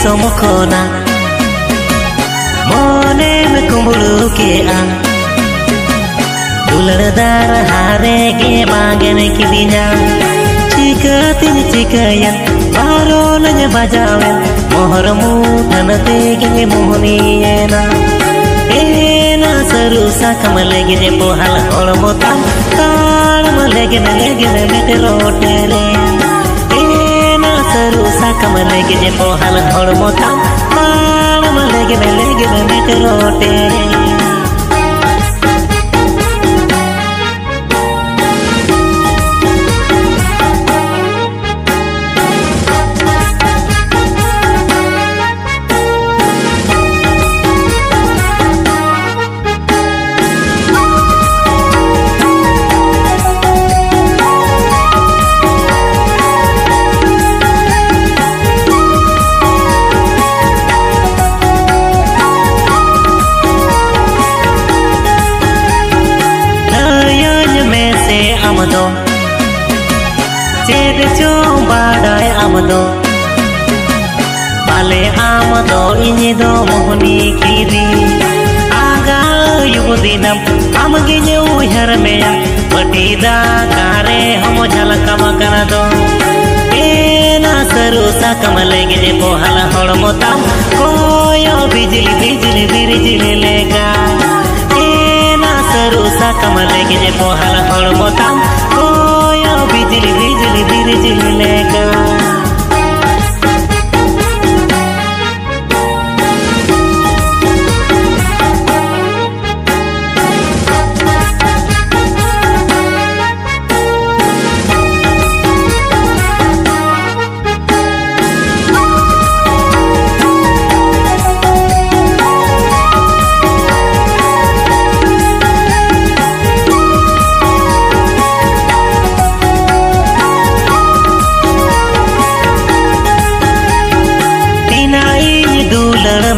समखोना मोने में कुंबड़ू के आ दुलरदार हारे के मांगन की दिना चिकतिन चिकयन बारो नज बजावेन मोहर मुठन तेगे मोहनीना एना सरुसा कमलेगे जे पोहल होलमोता ताल मलेगे मेटे रोटेरे एना सरुसा कमलेगे जे पोहल होलमोता ताल मलेगे मेटे रोटेरे आमदो चेद चो बाडाय आमदो पाले आमदो इने दो मोहनी कीरी आगा युबदिनम आमगे जे उहर मेया पटीदा कारे हम झलका मकना दो एना सरुसा कमलेगे जे पोहल होलमोता कोयो बिजली बिजली बिरजिली लेगा सरुसा कमलेगे जे पोहल होलमोता कोयो बिजली बिजली बिरजिली लेगा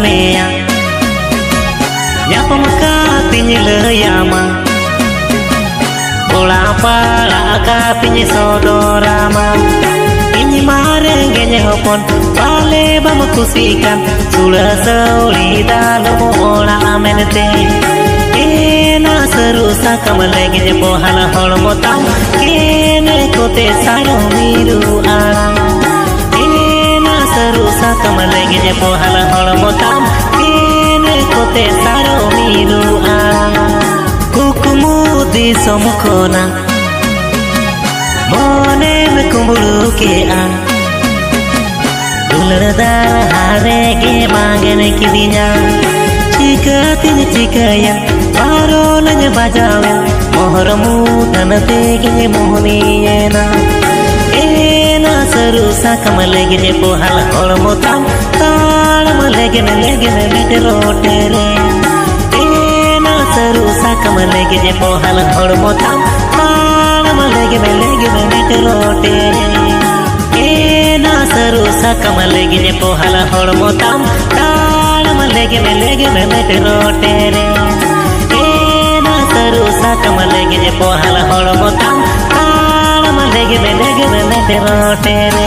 मेया यापम का तिन लयामा बोला पाला का तिन सोदोरामा इन मारे गेने होपन पाले बम खुशिकान सुला सौली दालो मोला मेनते एना सरुसा कमलेगे जे पोहल होलमोता केने कोते सारो मीरू आला सरुसा कमलेगे जे पोहल होलमोता केने कोते सारो मीरू आ कुकुमुदी समखोना मोने में कुंबड़ू के आ दुलरदार हारे के मांगन की दिना चिकतिन चिकयन बारो नज बजावेन मोहर मुठन तेगे मोहनीना एना सरुसा कमलेगे जे पोहल होलमोता ताल मलेगे मेटे रोटेरे एना सरुसा कमलेगे जे पोहल होलमोता ताल मलेगे मेटे रोटेरे एना सरुसा कमलेगे जे पोहल होलमोता ताल मलेगे मेटे रोटेरे एना सरुसा कमलेगे जे पोहल होलमोता ताल मलेगे मेटे रोटेरे।